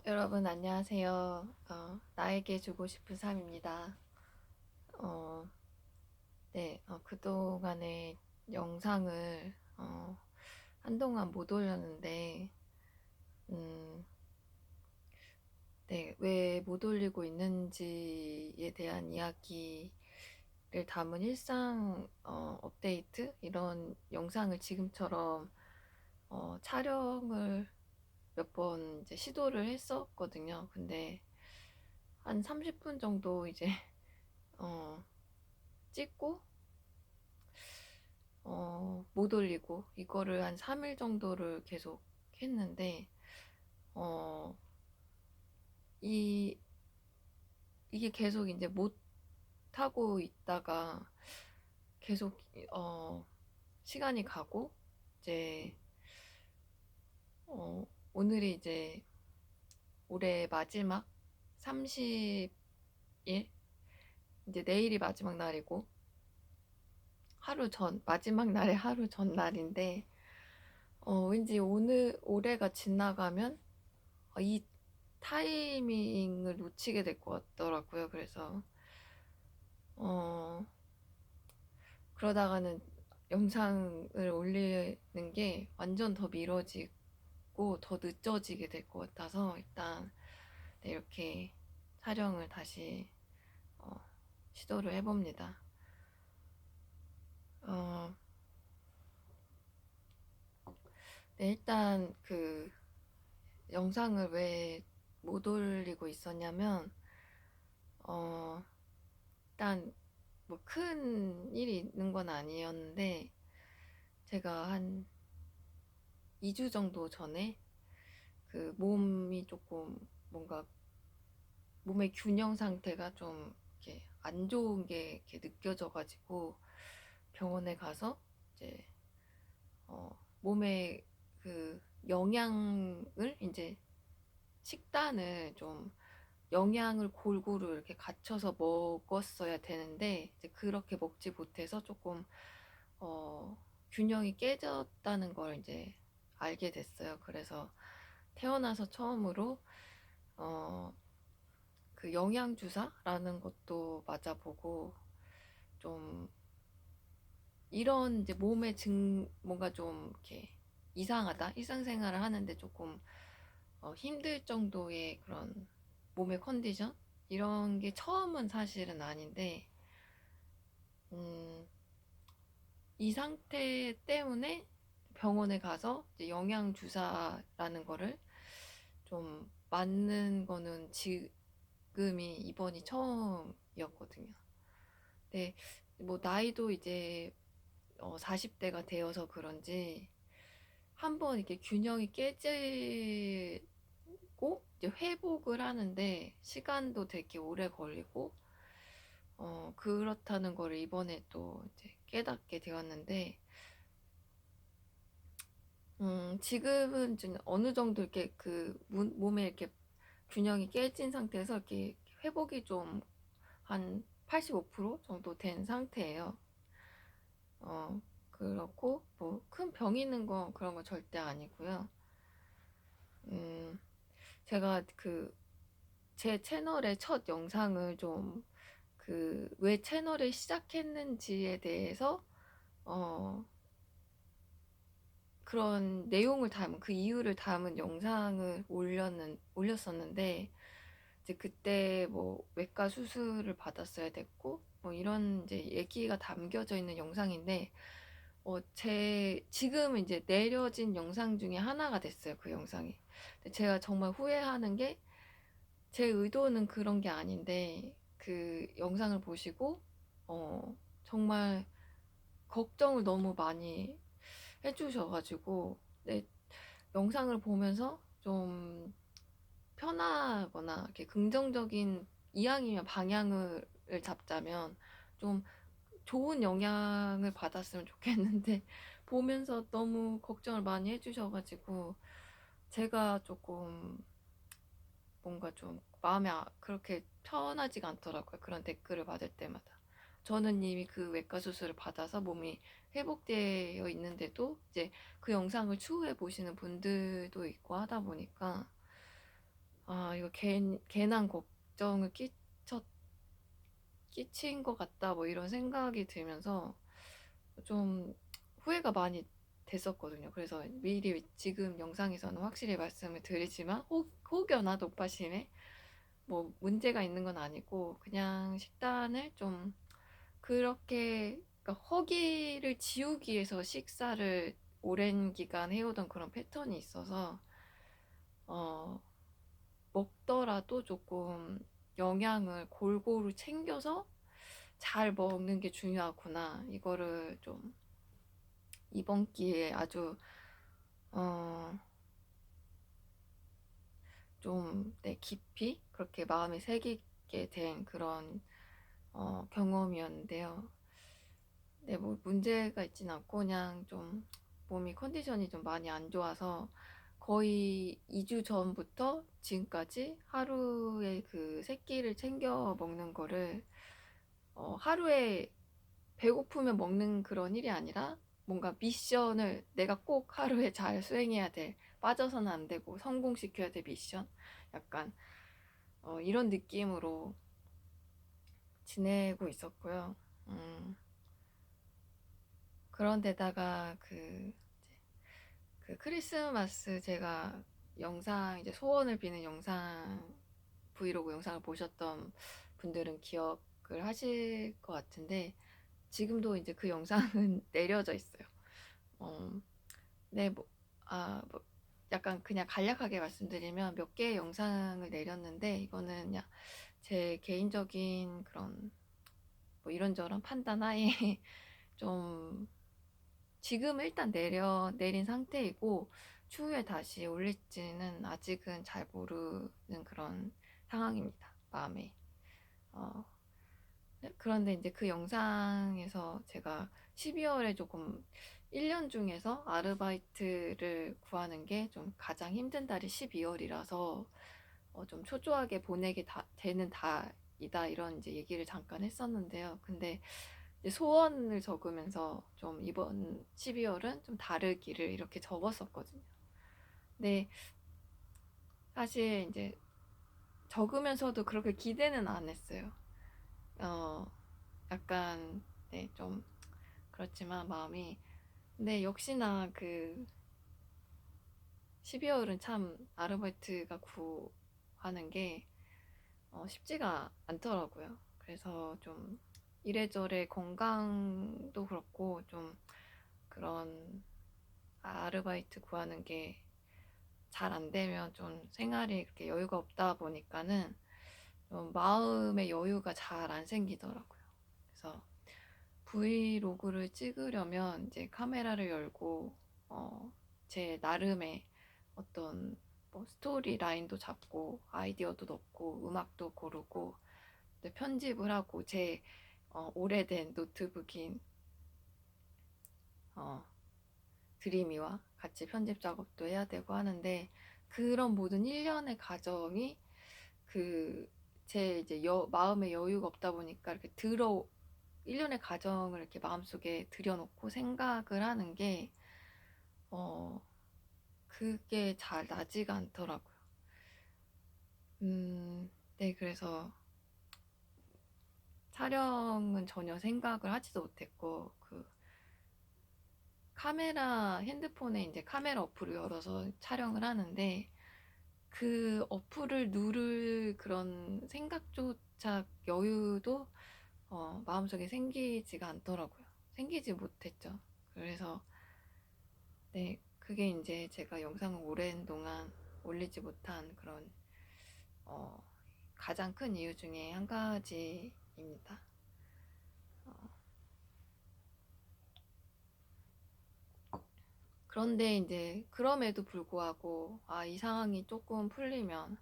여러분 안녕하세요. 나에게 주고 싶은 삶입니다. 어, 네, 그동안의 영상을 한동안 못 올렸는데, 음, 네, 왜 못 올리고 있는지에 대한 이야기를 담은 일상 업데이트 이런 영상을 지금처럼 촬영을 몇 번 이제 시도를 했었거든요. 근데 한 30분 정도 이제 어, 찍고 못 올리고 이거를 한 3일 정도를 계속 했는데 어, 이 이게 계속 이제 못 하고 있다가 계속 시간이 가고 이제 오늘이 이제 올해 마지막 30일, 이제 내일이 마지막 날이고 마지막 날의 하루 전 날인데 왠지 올해가 지나가면 이 타이밍을 놓치게 될 것 같더라고요. 그래서 어, 그러다가는 영상을 올리는 게 완전 더 미뤄지고 더 늦어지게 될 것 같아서 일단 네, 이렇게 촬영을 다시 어, 시도를 해봅니다. 어, 네, 일단 그 영상을 왜 못 올리고 있었냐면 일단 뭐 큰 일이 있는 건 아니었는데 제가 한 2주 정도 전에 그 몸이 조금 뭔가 몸의 균형 상태가 좀 이렇게 안 좋은 게 이렇게 느껴져가지고 병원에 가서 이제 몸에 그 영양을 이제 식단을 좀 영양을 골고루 이렇게 갖춰서 먹었어야 되는데 이제 그렇게 먹지 못해서 조금 어, 균형이 깨졌다는 걸 이제 알게 됐어요. 그래서 태어나서 처음으로 어, 그 영양 주사라는 것도 맞아보고 좀 이런 이제 몸의 뭔가 좀 이렇게 이상하다 일상생활을 하는데 조금 힘들 정도의 그런 몸의 컨디션 이런 게 처음은 사실은 아닌데 음, 이 상태 때문에 병원에 가서 이제 영양 주사라는 거를 좀 맞는 거는 지금이 이번이 처음이었거든요. 네, 뭐 나이도 이제 40대가 되어서 그런지 한번 이렇게 균형이 깨지고 이제 회복을 하는데 시간도 되게 오래 걸리고 그렇다는 거를 이번에 또 이제 깨닫게 되었는데 지금은 좀 어느 정도 이렇게 그 몸에 이렇게 균형이 깨진 상태에서 이렇게 회복이 좀 한 85% 정도 된 상태예요. 그렇고 뭐 큰 병 있는 거 그런 거 절대 아니고요. 음, 제가 그 제 채널의 첫 영상을 좀 그 왜 채널을 시작했는지에 대해서 어, 그런 내용을 담은 그 이유를 담은 영상을 올렸었는데 이제 그때 뭐 외과 수술을 받았어야 됐고 뭐 이런 이제 얘기가 담겨져 있는 영상인데 제 지금 이제 내려진 영상 중에 하나가 됐어요. 그 영상이. 근데 제가 정말 후회하는 게 제 의도는 그런 게 아닌데 그 영상을 보시고 정말 걱정을 너무 많이 해주셔가지고 네, 영상을 보면서 좀 편하거나 이렇게 긍정적인 이왕이면 방향을 잡자면 좀 좋은 영향을 받았으면 좋겠는데 보면서 너무 걱정을 많이 해주셔가지고 제가 조금 뭔가 좀 그렇게 편하지가 않더라고요. 그런 댓글을 받을 때마다. 저는 이미 그 외과 수술을 받아서 몸이 회복되어 있는데도 이제 그 영상을 추후에 보시는 분들도 있고 하다 보니까 아, 이거 괜한 걱정을 끼친 것 같다, 뭐 이런 생각이 들면서 좀 후회가 많이 됐었거든요. 그래서 미리 지금 영상에서는 확실히 말씀을 드리지만 혹여나 독바심에 뭐 문제가 있는 건 아니고 그냥 식단을 좀 그렇게, 그러니까 허기를 지우기 위해서 식사를 오랜 기간 해오던 그런 패턴이 있어서 어, 먹더라도 조금 영양을 골고루 챙겨서 잘 먹는 게 중요하구나. 이거를 좀 이번 기회에 아주 어, 좀 깊이 그렇게 마음에 새기게 된 그런 경험이었는데요. 네, 뭐 문제가 있진 않고 그냥 좀 몸이 컨디션이 좀 많이 안 좋아서 거의 2주 전부터 지금까지 하루에 그 세 끼를 챙겨 먹는 거를 하루에 배고프면 먹는 그런 일이 아니라 뭔가 미션을 내가 꼭 하루에 잘 수행해야 돼. 빠져서는 안 되고 성공시켜야 돼 미션. 약간 이런 느낌으로 지내고 있었고요. 그런데다가 그 크리스마스 제가 영상 이제 소원을 비는 영상 브이로그 영상을 보셨던 분들은 기억을 하실 것 같은데 지금도 이제 그 영상은 내려져 있어요. 어, 네, 뭐 약간 그냥 간략하게 말씀드리면 몇 개의 영상을 내렸는데 이거는 그냥 제 개인적인 그런 뭐 이런저런 판단 하에 좀 지금 일단 내린 상태이고 추후에 다시 올릴지는 아직은 잘 모르는 그런 상황입니다. 마음에. 어, 네, 그런데 이제 그 영상에서 제가 12월에 조금 1년 중에서 아르바이트를 구하는 게 좀 가장 힘든 달이 12월이라서 좀 초조하게 보내게 되는 달이다 이런 이제 얘기를 잠깐 했었는데요. 근데 이제 소원을 적으면서 좀 이번 12월은 좀 다르기를 이렇게 적었었거든요. 근데 사실 이제 적으면서도 그렇게 기대는 안 했어요. 어, 약간 네, 좀 그렇지만 마음이 근데 역시나 그 12월은 참 아르바이트가 구하는 게 쉽지가 않더라고요. 그래서 좀 이래저래 건강도 그렇고 좀 그런 아르바이트 구하는 게 잘 안 되면 좀 생활이 그렇게 여유가 없다 보니까는 좀 마음의 여유가 잘 안 생기더라고요. 그래서 브이로그를 찍으려면 이제 카메라를 열고 제 나름의 어떤 뭐 스토리 라인도 잡고 아이디어도 넣고 음악도 고르고 편집을 하고 제 오래된 노트북인 어, 드리미와 같이 편집 작업도 해야 되고 하는데 그런 모든 일련의 과정이 그 제 이제 마음의 여유가 없다 보니까 이렇게 일련의 과정을 이렇게 마음속에 들여놓고 생각을 하는 게 어, 그게 잘 나지가 않더라고요. 네, 그래서 촬영은 전혀 생각을 하지도 못했고 핸드폰에 이제 카메라 어플을 열어서 촬영을 하는데 그 어플을 누를 그런 생각조차 여유도 마음속에 생기지가 않더라고요. 생기지 못했죠. 그래서 네, 그게 이제 제가 영상을 오랜 동안 올리지 못한 그런 어, 가장 큰 이유 중에 한 가지입니다. 그런데 이제 그럼에도 불구하고 이 상황이 조금 풀리면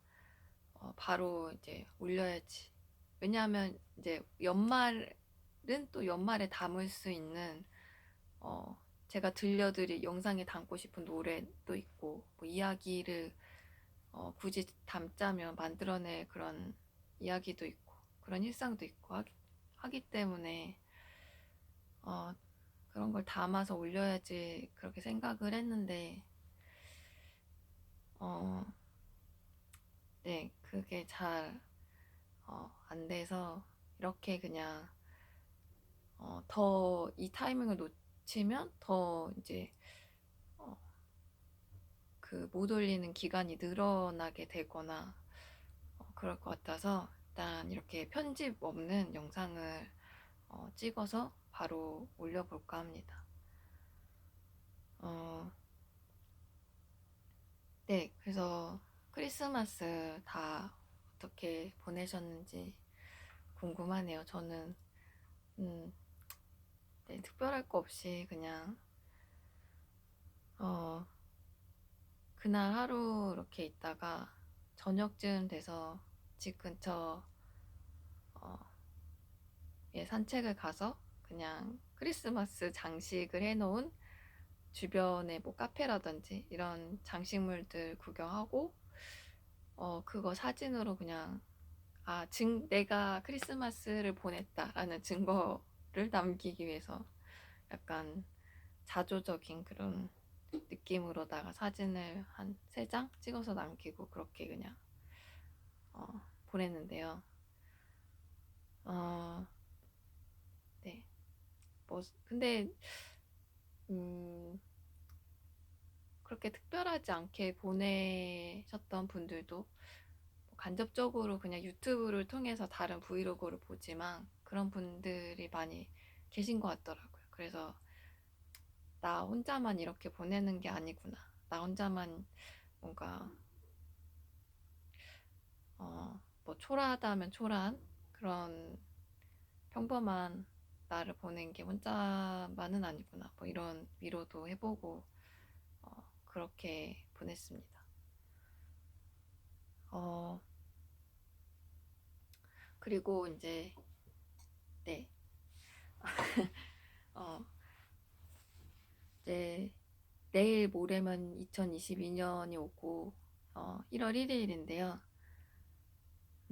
바로 이제 올려야지. 왜냐하면 이제 연말은 또 연말에 담을 수 있는 어, 제가 들려드릴 영상에 담고 싶은 노래도 있고 뭐 이야기를 굳이 담자면 만들어낼 그런 이야기도 있고 그런 일상도 있고 하기 때문에 어, 그런 걸 담아서 올려야지 그렇게 생각을 했는데 어, 네, 그게 잘 안 돼서 이렇게 그냥 더 이 타이밍을 놓치면 더 이제 어, 그 못 올리는 기간이 늘어나게 되거나 그럴 것 같아서 일단 이렇게 편집 없는 영상을 찍어서 바로 올려볼까 합니다. 어, 네, 그래서 크리스마스 다 어떻게 보내셨는지 궁금하네요. 저는 음, 네, 특별할 거 없이 그냥 어, 그날 하루 이렇게 있다가 저녁쯤 돼서 집 근처 어, 예, 산책을 가서 그냥 크리스마스 장식을 해놓은 주변에 뭐 카페라든지 이런 장식물들 구경하고 그거 사진으로 그냥 내가 크리스마스를 보냈다라는 증거를 남기기 위해서 약간 자조적인 그런 느낌으로다가 사진을 한 3장 찍어서 남기고 그렇게 그냥 보냈는데요. 어, 네. 뭐 근데 음, 그렇게 특별하지 않게 보내셨던 분들도 뭐 간접적으로 그냥 유튜브를 통해서 다른 브이로그를 보지만 그런 분들이 많이 계신 것 같더라고요. 그래서 나 혼자만 이렇게 보내는 게 아니구나. 나 혼자만 뭔가 뭐 초라하다면 초라한 그런 평범한 나를 보낸 게 혼자만은 아니구나. 뭐 이런 위로도 해보고 그렇게 보냈습니다. 어, 그리고 이제 네, 어, 이제 내일 모레면 2022년이 오고 1월 1일인데요.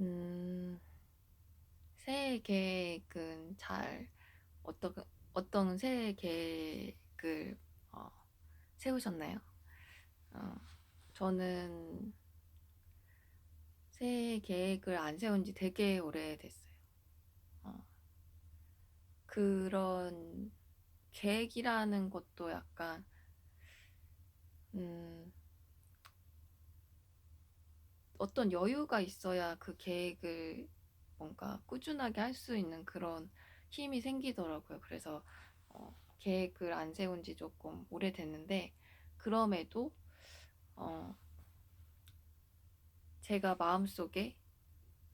음, 새해 계획은 어떤 어떤 새해 계획을 어, 세우셨나요? 어, 저는 새해 계획을 안 세운 지 되게 오래됐어요. 어, 그런 계획이라는 것도 약간 음, 어떤 여유가 있어야 그 계획을 뭔가 꾸준하게 할 수 있는 그런 힘이 생기더라고요. 그래서 계획을 안 세운 지 조금 오래됐는데 그럼에도 어, 제가 마음속에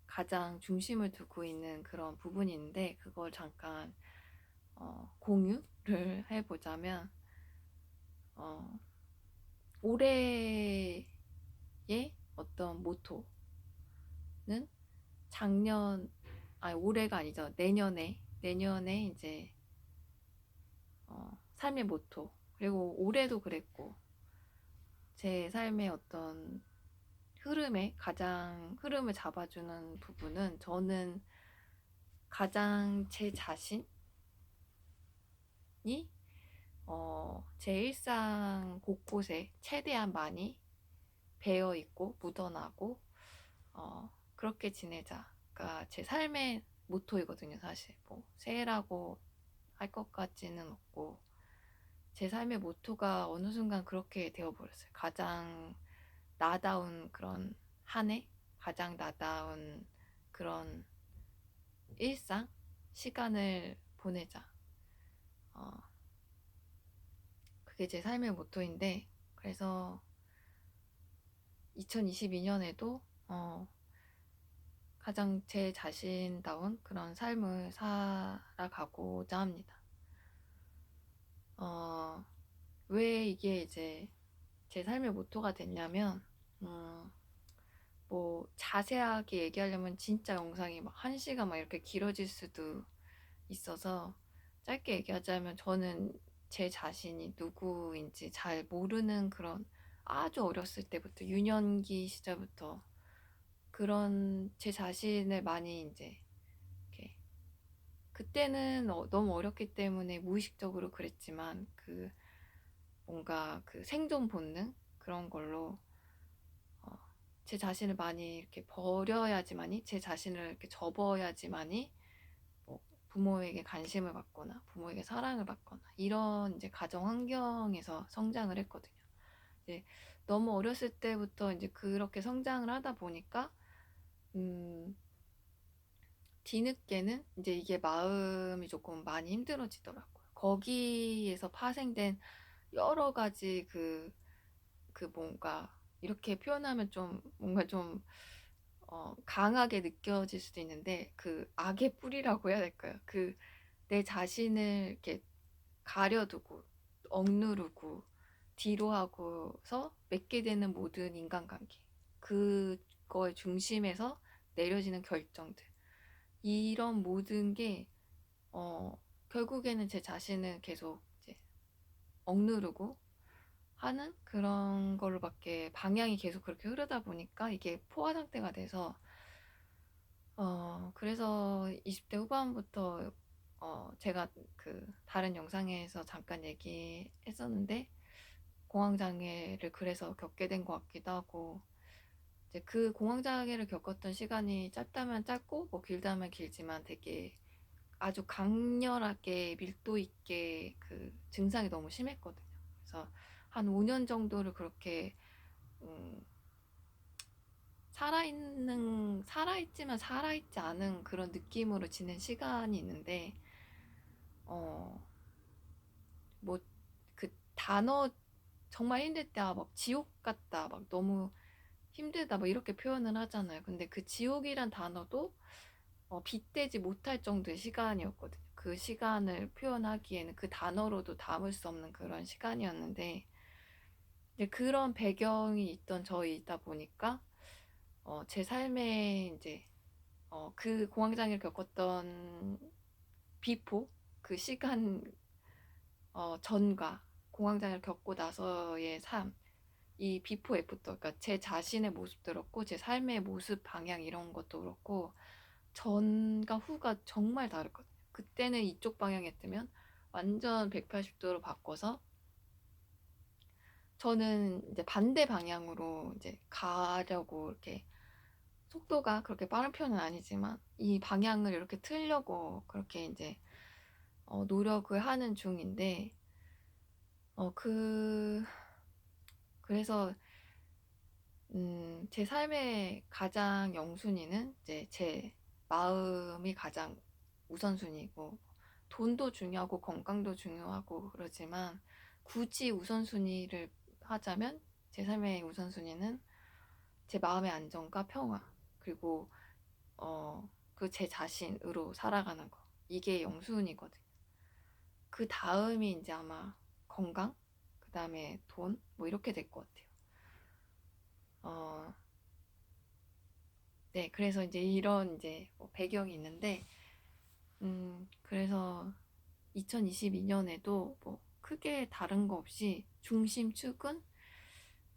가장 중심을 두고 있는 그런 부분인데 그걸 잠깐 공유를 해보자면 어, 올해의 어떤 모토는 올해가 아니죠. 내년에 이제 삶의 모토 그리고 올해도 그랬고 제 삶의 어떤 가장 흐름을 잡아주는 부분은 저는 가장 제 자신이 제 일상 곳곳에 최대한 많이 배어 있고 묻어나고 그렇게 지내자가 제 삶의 모토이거든요. 사실 뭐 새해라고 할 것 같지는 없고 제 삶의 모토가 어느 순간 그렇게 되어버렸어요. 가장 나다운 그런 한 해, 가장 나다운 그런 일상, 시간을 보내자. 어, 그게 제 삶의 모토인데, 그래서 2022년에도 가장 제 자신다운 그런 삶을 살아가고자 합니다. 어, 왜 이게 이제 제 삶의 모토가 됐냐면, 뭐 자세하게 얘기하려면 진짜 영상이 막 1시간 막 이렇게 길어질 수도 있어서 짧게 얘기하자면 저는 제 자신이 누구인지 잘 모르는 그런 아주 어렸을 때부터 유년기 시절부터 그런 제 자신을 많이 이제 이렇게 그때는 너무 어렸기 때문에 무의식적으로 그랬지만 그 뭔가 그 생존 본능 그런 걸로 제 자신을 많이 이렇게 버려야지만이, 제 자신을 이렇게 접어야지만이 뭐 부모에게 관심을 받거나 부모에게 사랑을 받거나 이런 이제 가정 환경에서 성장을 했거든요. 이제 너무 어렸을 때부터 이제 그렇게 성장을 하다 보니까 음, 뒤늦게는 이제 이게 마음이 조금 많이 힘들어지더라고요. 거기에서 파생된 여러 가지 그 뭔가 이렇게 표현하면 좀 뭔가 좀 강하게 느껴질 수도 있는데 그 악의 뿌리라고 해야 될까요? 그 내 자신을 이렇게 가려두고 억누르고 뒤로 하고서 맺게 되는 모든 인간관계, 그거의 중심에서 내려지는 결정들, 이런 모든 게 결국에는 제 자신을 계속 이제 억누르고 하는 그런 걸로밖에 방향이 계속 그렇게 흐르다 보니까 이게 포화 상태가 돼서 그래서 20대 후반부터 제가 그 다른 영상에서 잠깐 얘기했었는데 공황장애를 그래서 겪게 된 것 같기도 하고, 이제 그 공황장애를 겪었던 시간이 짧다면 짧고 뭐 길다면 길지만 되게 아주 강렬하게 밀도 있게 그 증상이 너무 심했거든요. 그래서 한 5년 정도를 그렇게 음, 살아있지만 살아있지 않은 그런 느낌으로 지낸 시간이 있는데, 어, 뭐, 그 단어 정말 힘들 때, 막 지옥 같다, 막 너무 힘들다, 막 이렇게 표현을 하잖아요. 근데 그 지옥이란 단어도 빗대지 못할 정도의 시간이었거든요. 그 시간을 표현하기에는 그 단어로도 담을 수 없는 그런 시간이었는데, 이제 그런 배경이 있던 저이다 보니까, 제 삶에 이제 그 공황장애를 겪었던 비포, 그 시간 전과 공황장애를 겪고 나서의 삶, 이 비포 애프터, 그러니까 제 자신의 모습도 그렇고 제 삶의 모습 방향 이런 것도 그렇고 전과 후가 정말 다르거든요. 그때는 이쪽 방향이었다면 완전 180도로 바꿔서 저는 이제 반대 방향으로 이제 가려고 이렇게, 속도가 그렇게 빠른 편은 아니지만 이 방향을 이렇게 틀려고 그렇게 이제 노력을 하는 중인데, 어, 그, 그래서, 제 삶의 가장 영순위는 이제 제 마음이 가장 우선순위고, 돈도 중요하고 건강도 중요하고 그러지만, 굳이 우선순위를 하자면, 제 삶의 우선순위는 제 마음의 안정과 평화, 그리고, 그 제 자신으로 살아가는 거. 이게 영순위거든요. 그 다음이 이제 아마 건강, 그 다음에 돈, 뭐 이렇게 될 것 같아요. 어, 네, 그래서 이제 이런 이제 뭐 배경이 있는데, 그래서 2022년에도 뭐 크게 다른 거 없이 중심축은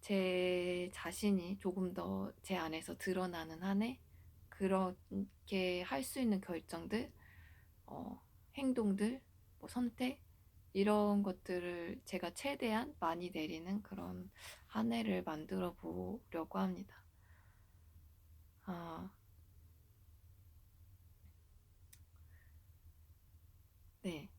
제 자신이 조금 더 제 안에서 드러나는 한 해, 그렇게 할 수 있는 결정들, 행동들, 뭐 선택, 이런 것들을 제가 최대한 많이 내리는 그런 한 해를 만들어 보려고 합니다. 아, 네.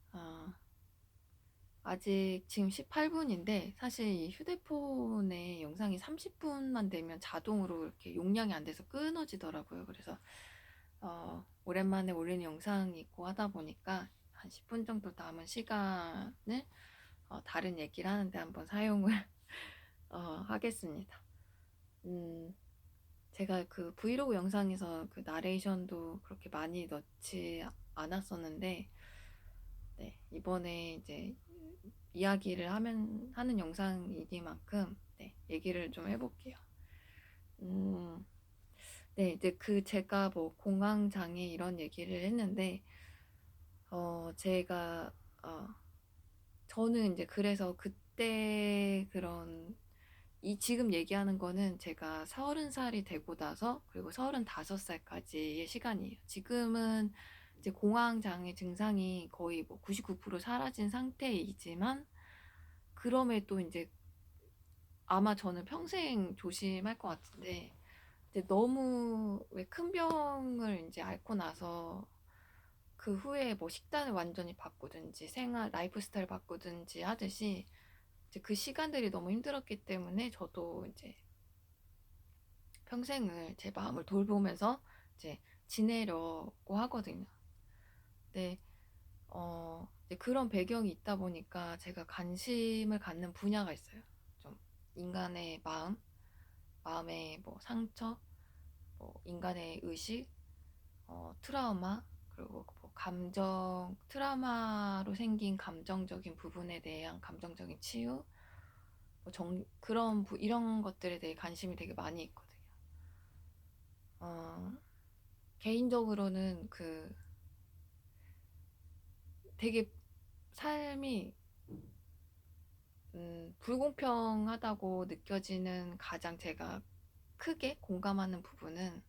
아직 지금 18분인데 사실 이 휴대폰에 영상이 30분만 되면 자동으로 이렇게 용량이 안 돼서 끊어지더라고요. 그래서 오랜만에 올리는 영상이고 하다 보니까 한 10분 정도 남은 시간을 다른 얘기를 하는데 한번 사용을 하겠습니다. 음, 제가 그 브이로그 영상에서 그 나레이션도 그렇게 많이 넣지 않았었는데, 네, 이번에 이제 이야기를 하는 영상이니만큼, 네, 얘기를 좀 해볼게요. 음, 네, 이제 그 제가 뭐 공황장애 이런 얘기를 했는데, 제가, 저는 이제 그래서 그때 그런 지금 얘기하는 거는 제가 30살이 되고 나서, 그리고 35살까지의 시간이에요. 지금은 이제 공황장애 증상이 거의 뭐 99% 사라진 상태이지만, 그럼에도 이제 아마 저는 평생 조심할 것 같은데, 이제 너무 왜 큰 병을 이제 앓고 나서 그 후에 뭐 식단을 완전히 바꾸든지 생활 라이프 스타일 바꾸든지 하듯이 이제 그 시간들이 너무 힘들었기 때문에 저도 이제 평생을 제 마음을 돌보면서 이제 지내려고 하거든요. 근데 이제 그런 배경이 있다 보니까 제가 관심을 갖는 분야가 있어요. 좀 인간의 마음의 뭐 상처, 뭐 인간의 의식, 트라우마, 그리고 뭐 트라우마로 생긴 감정적인 부분에 대한 감정적인 치유, 뭐 이런 것들에 대해 관심이 되게 많이 있거든요. 어, 개인적으로는 되게 삶이 불공평하다고 느껴지는 가장 제가 크게 공감하는 부분은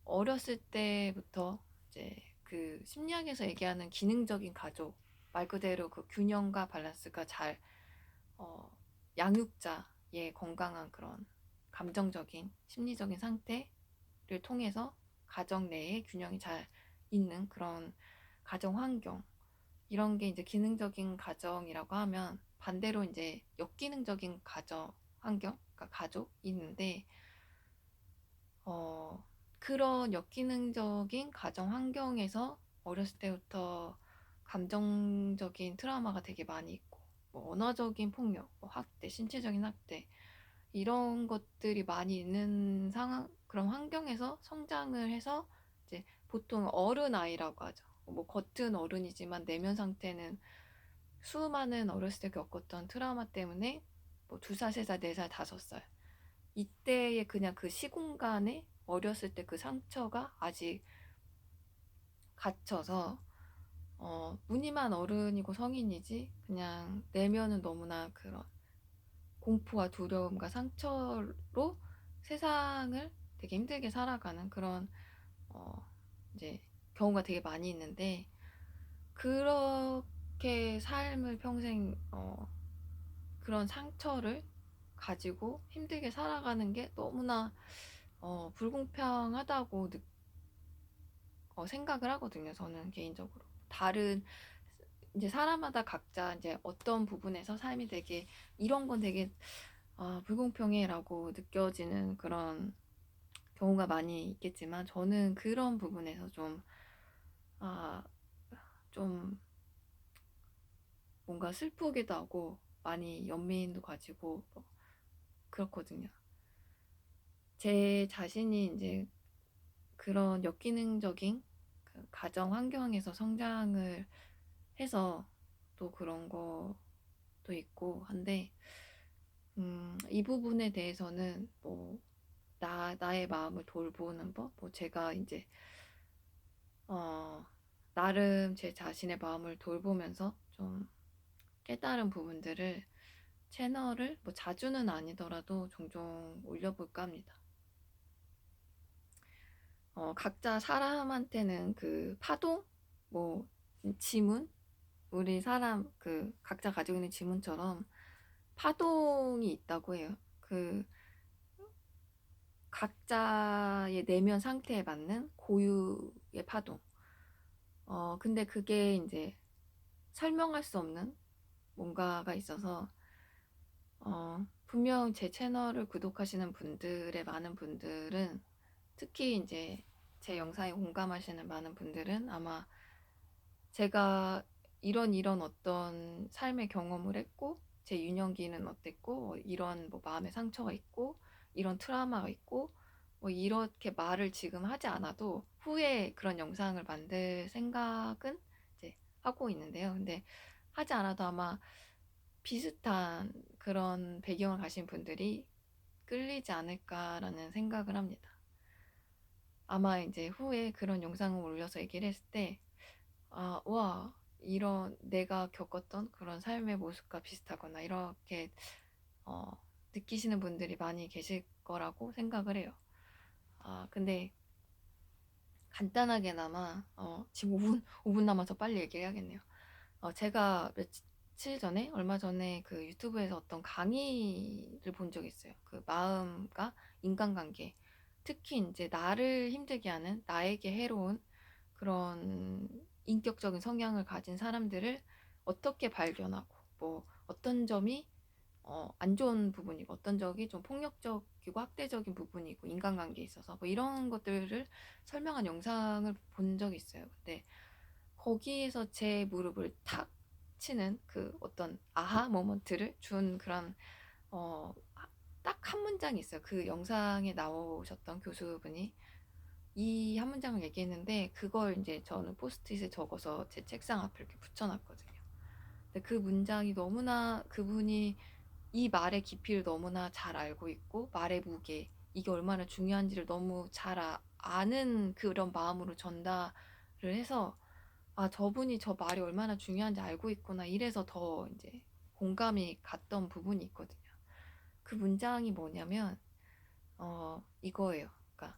어렸을 때부터 이제 그 심리학에서 얘기하는 기능적인 가족, 말 그대로 그 균형과 밸런스가 잘 어, 양육자의 건강한 그런 감정적인 심리적인 상태를 통해서 가정 내에 균형이 잘 있는 그런 가정 환경, 이런 게 이제 기능적인 가정이라고 하면 반대로 이제 역기능적인 가정 환경, 그러니까 가족이 있는데 어, 그런 역기능적인 가정 환경에서 어렸을 때부터 감정적인 트라우마가 되게 많이 있고, 뭐 언어적인 폭력, 뭐 학대, 신체적인 학대, 이런 것들이 많이 있는 그런 환경에서 성장을 해서 이제 보통 어른 아이라고 하죠. 뭐 겉은 어른이지만 내면 상태는 수많은 어렸을 때 겪었던 트라우마 때문에 뭐 2살, 3살, 4살, 5살 이때의 그냥 그 시공간에 어렸을 때 그 상처가 아직 갇혀서 무늬만 어른이고 성인이지 그냥 내면은 너무나 그런 공포와 두려움과 상처로 세상을 되게 힘들게 살아가는 그런 어, 이제 경우가 되게 많이 있는데 그렇게 삶을 평생 그런 상처를 가지고 힘들게 살아가는 게 너무나 불공평하다고 생각을 하거든요. 저는 개인적으로. 다른 이제 사람마다 각자 이제 어떤 부분에서 삶이 되게 이런 건 되게 불공평해라고 느껴지는 그런 경우가 많이 있겠지만 저는 그런 부분에서 아, 좀 뭔가 슬프기도 하고 많이 연민도 가지고 뭐 그렇거든요. 제 자신이 이제 그런 역기능적인 그 가정 환경에서 성장을 해서 또 그런 것도 있고 한데, 이 부분에 대해서는 뭐, 나의 마음을 돌보는 법, 뭐 제가 이제, 어, 나름 제 자신의 마음을 돌보면서 좀 깨달은 부분들을 채널을 뭐 자주는 아니더라도 종종 올려볼까 합니다. 각자 사람한테는 그 파동, 뭐, 지문, 우리 사람 각자 가지고 있는 지문처럼 파동이 있다고 해요. 각자의 내면 상태에 맞는 고유의 파동. 근데 그게 이제 설명할 수 없는 뭔가가 있어서 분명 제 채널을 구독하시는 분들의 많은 분들은 특히 이제 제 영상에 공감하시는 많은 분들은 아마 제가 이런 어떤 삶의 경험을 했고 제 유년기는 어땠고 이런 뭐 마음의 상처가 있고 이런 트라우마가 있고 뭐 이렇게 말을 지금 하지 않아도 후에 그런 영상을 만들 생각은 이제 하고 있는데요. 근데 하지 않아도 아마 비슷한 그런 배경을 가신 분들이 끌리지 않을까라는 생각을 합니다. 아마 이제 후에 그런 영상을 올려서 얘기를 했을 때 와, 이런 내가 겪었던 그런 삶의 모습과 비슷하거나 이렇게 어, 느끼시는 분들이 많이 계실 거라고 생각을 해요. 근데 간단하게나마 지금 5분 남아서 빨리 얘기해야겠네요. 제가 며칠 전에, 얼마 전에 그 유튜브에서 어떤 강의를 본 적이 있어요. 그 마음과 인간관계, 특히 이제 나를 힘들게 하는, 나에게 해로운 그런 인격적인 성향을 가진 사람들을 어떻게 발견하고, 뭐 어떤 점이 안 좋은 부분이고, 어떤 적이 좀 폭력적이고 학대적인 부분이고, 인간관계에 있어서 뭐 이런 것들을 설명한 영상을 본 적이 있어요. 근데 거기에서 제 무릎을 탁 치는 그 어떤 아하 모먼트를 준 그런 딱 한 문장이 있어요. 그 영상에 나오셨던 교수분이 이 한 문장을 얘기했는데, 그걸 이제 저는 포스트잇에 적어서 제 책상 앞에 이렇게 붙여놨거든요. 근데 그 문장이 너무나, 그분이 이 말의 깊이를 너무나 잘 알고 있고, 말의 무게, 이게 얼마나 중요한지를 너무 잘 아는 그런 마음으로 전달을 해서, 아, 저분이 저 말이 얼마나 중요한지 알고 있구나. 이래서 더 이제 공감이 갔던 부분이 있거든요. 그 문장이 뭐냐면, 이거예요. 그러니까,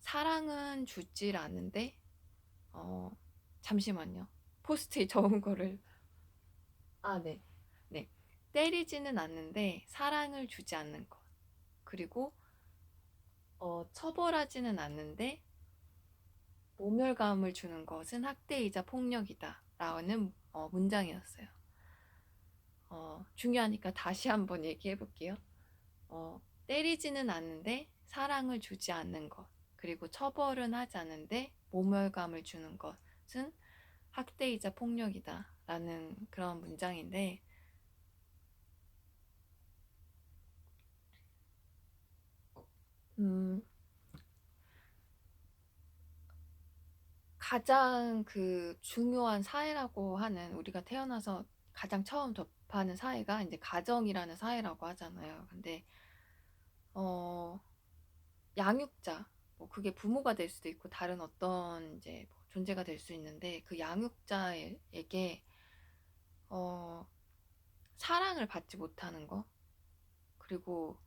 사랑은 죽질 않는데, 어, 잠시만요. 포스트잇 적은 거를, 아, 네. 네. 때리지는 않는데, 사랑을 주지 않는 것. 그리고, 처벌하지는 않는데, 모멸감을 주는 것은 학대이자 폭력이다. 라는 문장이었어요. 중요하니까 다시 한번 얘기해 볼게요. 때리지는 않는데 사랑을 주지 않는 것, 그리고 처벌은 하지 않는데 모멸감을 주는 것은 학대이자 폭력이다. 라는 그런 문장인데, 음, 가장 그 중요한 사회라고 하는, 우리가 태어나서 가장 처음 접하는 사회가 이제 가정이라는 사회라고 하잖아요. 근데, 어, 양육자, 뭐 그게 부모가 될 수도 있고 다른 어떤 이제 뭐 존재가 될 수 있는데, 그 양육자에게 어, 사랑을 받지 못하는 거, 그리고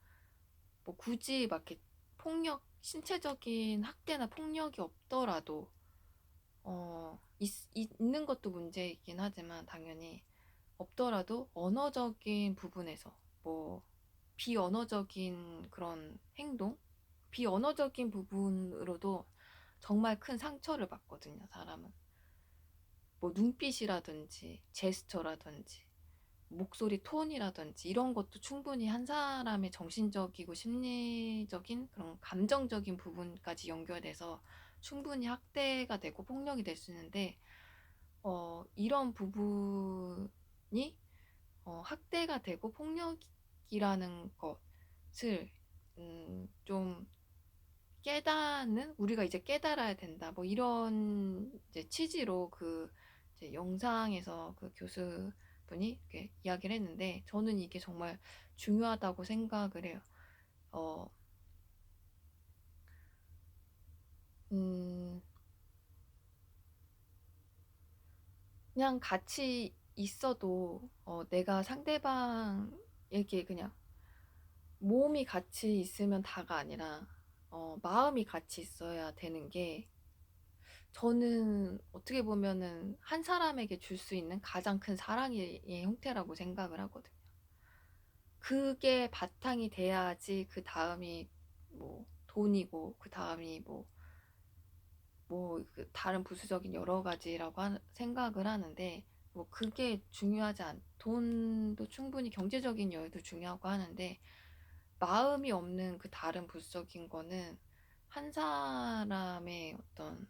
뭐 굳이 막 이렇게 신체적인 학대나 폭력이 없더라도 있는 것도 문제이긴 하지만, 당연히 없더라도 언어적인 부분에서 뭐 비언어적인 그런 행동, 비언어적인 부분으로도 정말 큰 상처를 받거든요, 사람은. 뭐 눈빛이라든지 제스처라든지 목소리 톤이라든지 이런 것도 충분히 한 사람의 정신적이고 심리적인 그런 감정적인 부분까지 연결돼서 충분히 학대가 되고 폭력이 될 수 있는데, 이런 부분이 학대가 되고 폭력이라는 것을 좀 깨닫는, 우리가 이제 깨달아야 된다. 뭐 이런 이제 취지로 그 이제 영상에서 그 교수분이 이렇게 이야기를 했는데, 저는 이게 정말 중요하다고 생각을 해요. 어, 음, 그냥 같이 있어도 내가 상대방에게 그냥 몸이 같이 있으면 다가 아니라 마음이 같이 있어야 되는 게, 저는 어떻게 보면은 한 사람에게 줄 수 있는 가장 큰 사랑의 형태라고 생각을 하거든요. 그게 바탕이 돼야지 그 다음이 뭐 돈이고, 그 다음이 그 다른 부수적인 여러 가지라고 생각을 하는데, 뭐 그게 돈도 충분히 경제적인 여유도 중요하고 하는데, 마음이 없는 그 다른 부수적인 거는 한 사람의 어떤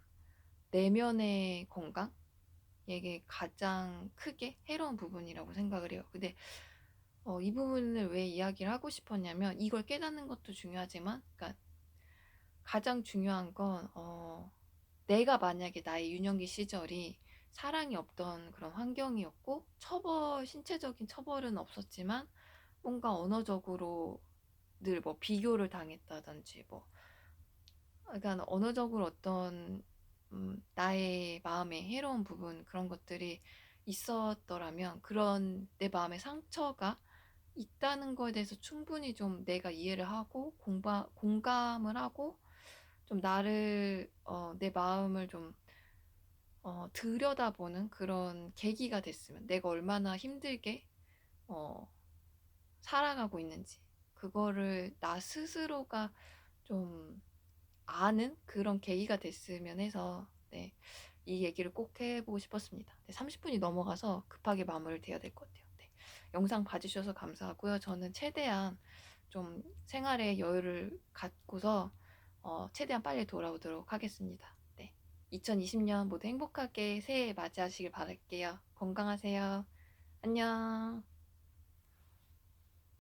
내면의 건강, 이게 가장 크게 해로운 부분이라고 생각을 해요. 근데 이 부분을 왜 이야기를 하고 싶었냐면, 이걸 깨닫는 것도 중요하지만, 그러니까 가장 중요한 건 내가 만약에 나의 유년기 시절이 사랑이 없던 그런 환경이었고, 신체적인 처벌은 없었지만 뭔가 언어적으로 늘 뭐 비교를 당했다든지, 뭐 그러니까 언어적으로 어떤 나의 마음에 해로운 부분, 그런 것들이 있었더라면, 그런 내 마음의 상처가 있다는 거에 대해서 충분히 좀 내가 이해를 하고 공감을 하고, 좀 내 마음을 좀 들여다보는 그런 계기가 됐으면, 내가 얼마나 힘들게 어, 살아가고 있는지, 그거를 나 스스로가 좀 아는 그런 계기가 됐으면 해서, 네, 이 얘기를 꼭 해보고 싶었습니다. 네, 30분이 넘어가서 급하게 마무리를 해야 될 것 같아요. 네, 영상 봐주셔서 감사하고요. 저는 최대한 좀 생활에 여유를 갖고서 최대한 빨리 돌아오도록 하겠습니다. 네, 2020년 모두 행복하게 새해 맞이하시길 바랄게요. 건강하세요. 안녕.